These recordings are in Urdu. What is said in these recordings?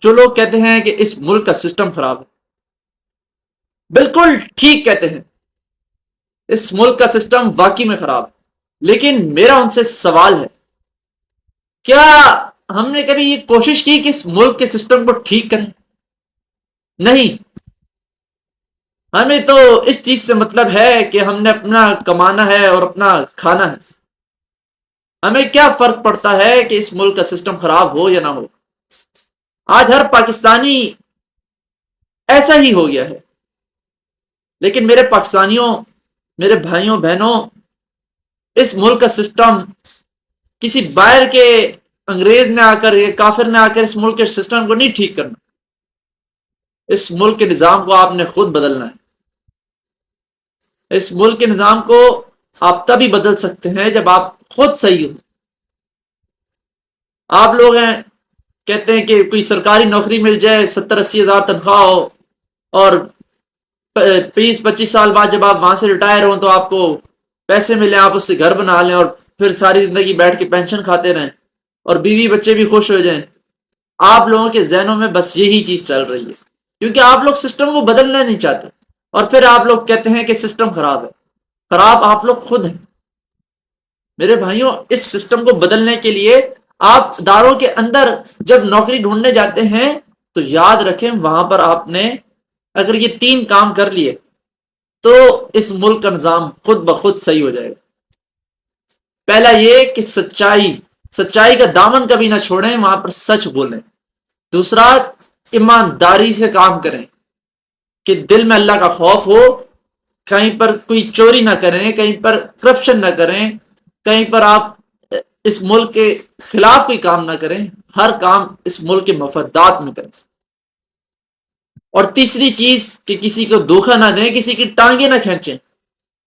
جو لوگ کہتے ہیں کہ اس ملک کا سسٹم خراب ہے، بالکل ٹھیک کہتے ہیں، اس ملک کا سسٹم واقعی میں خراب ہے، لیکن میرا ان سے سوال ہے، کیا ہم نے کبھی یہ کوشش کی کہ اس ملک کے سسٹم کو ٹھیک کریں؟ نہیں، ہمیں تو اس چیز سے مطلب ہے کہ ہم نے اپنا کمانا ہے اور اپنا کھانا ہے، ہمیں کیا فرق پڑتا ہے کہ اس ملک کا سسٹم خراب ہو یا نہ ہو۔ آج ہر پاکستانی ایسا ہی ہو گیا ہے، لیکن میرے پاکستانیوں، میرے بھائیوں بہنوں، اس ملک کا سسٹم کسی باہر کے انگریز نے آ کر یا کافر نے آ کر اس ملک کے سسٹم کو نہیں ٹھیک کرنا، اس ملک کے نظام کو آپ نے خود بدلنا ہے۔ اس ملک کے نظام کو آپ تبھی بدل سکتے ہیں جب آپ خود صحیح ہو۔ آپ لوگ ہیں کہتے ہیں کہ کوئی سرکاری نوکری مل جائے، 70-80 ہزار تنخواہ ہو، اور 20-25 سال بعد جب آپ وہاں سے ریٹائر ہوں تو آپ کو پیسے ملیں، آپ اس سے گھر بنا لیں اور پھر ساری زندگی بیٹھ کے پینشن کھاتے رہیں اور بیوی بچے بھی خوش ہو جائیں۔ آپ لوگوں کے ذہنوں میں بس یہی چیز چل رہی ہے، کیونکہ آپ لوگ سسٹم کو بدلنا نہیں چاہتے، اور پھر آپ لوگ کہتے ہیں کہ سسٹم خراب ہے۔ خراب آپ لوگ خود ہیں میرے بھائیوں۔ اس سسٹم کو بدلنے کے لیے آپ اداروں کے اندر جب نوکری ڈھونڈنے جاتے ہیں تو یاد رکھیں، وہاں پر آپ نے اگر یہ 3 کام کر لیے تو اس ملک کا نظام خود بخود صحیح ہو جائے گا۔ پہلا یہ کہ سچائی کا دامن کبھی نہ چھوڑیں، وہاں پر سچ بولیں۔ دوسرا، ایمانداری سے کام کریں کہ دل میں اللہ کا خوف ہو، کہیں پر کوئی چوری نہ کریں، کہیں پر کرپشن نہ کریں، کہیں پر آپ اس ملک کے خلاف کوئی کام نہ کریں، ہر کام اس ملک کے مفادات میں کریں۔ اور تیسری چیز کہ کسی کو دھوکہ نہ دیں، کسی کی ٹانگیں نہ کھینچیں۔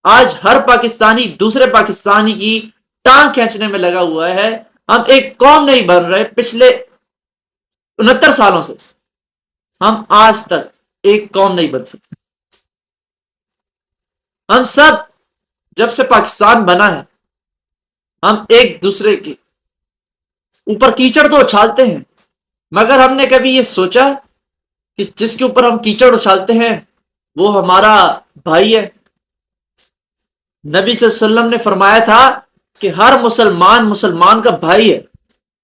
آج ہر پاکستانی دوسرے پاکستانی کی ٹانگ کھینچنے میں لگا ہوا ہے۔ ہم ایک قوم نہیں بن رہے، پچھلے 69 سالوں سے ہم آج تک ایک قوم نہیں بن سکے۔ ہم سب جب سے پاکستان بنا ہے، ہم ایک دوسرے کے اوپر کیچڑ تو اچھالتے ہیں، مگر ہم نے کبھی یہ سوچا کہ جس کے اوپر ہم کیچڑ اچھالتے ہیں وہ ہمارا بھائی ہے؟ نبی صلی اللہ علیہ وسلم نے فرمایا تھا کہ ہر مسلمان مسلمان کا بھائی ہے۔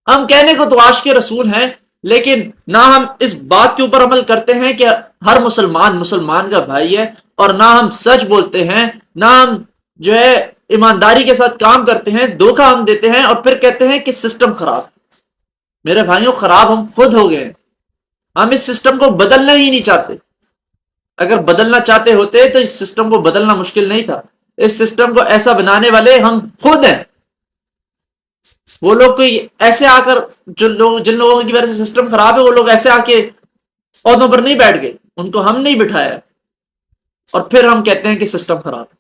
ہم کہنے کو تو عاشق رسول ہیں، لیکن نہ ہم اس بات کے اوپر عمل کرتے ہیں کہ ہر مسلمان مسلمان کا بھائی ہے، اور نہ ہم سچ بولتے ہیں، نہ ہم جو ہے ایمانداری کے ساتھ کام کرتے ہیں، دھوکہ ہم دیتے ہیں اور پھر کہتے ہیں کہ سسٹم خراب ہے۔ میرے بھائیوں، خراب ہم خود ہو گئے ہیں، ہم اس سسٹم کو بدلنا ہی نہیں چاہتے۔ اگر بدلنا چاہتے ہوتے تو اس سسٹم کو بدلنا مشکل نہیں تھا۔ اس سسٹم کو ایسا بنانے والے ہم خود ہیں۔ وہ لوگ کوئی ایسے آ کر جن لوگوں کی وجہ سے سسٹم خراب ہے، وہ لوگ ایسے آ کے عہدوں پر نہیں بیٹھ گئے، ان کو ہم نہیں بٹھایا، اور پھر ہم کہتے ہیں کہ سسٹم خراب ہے۔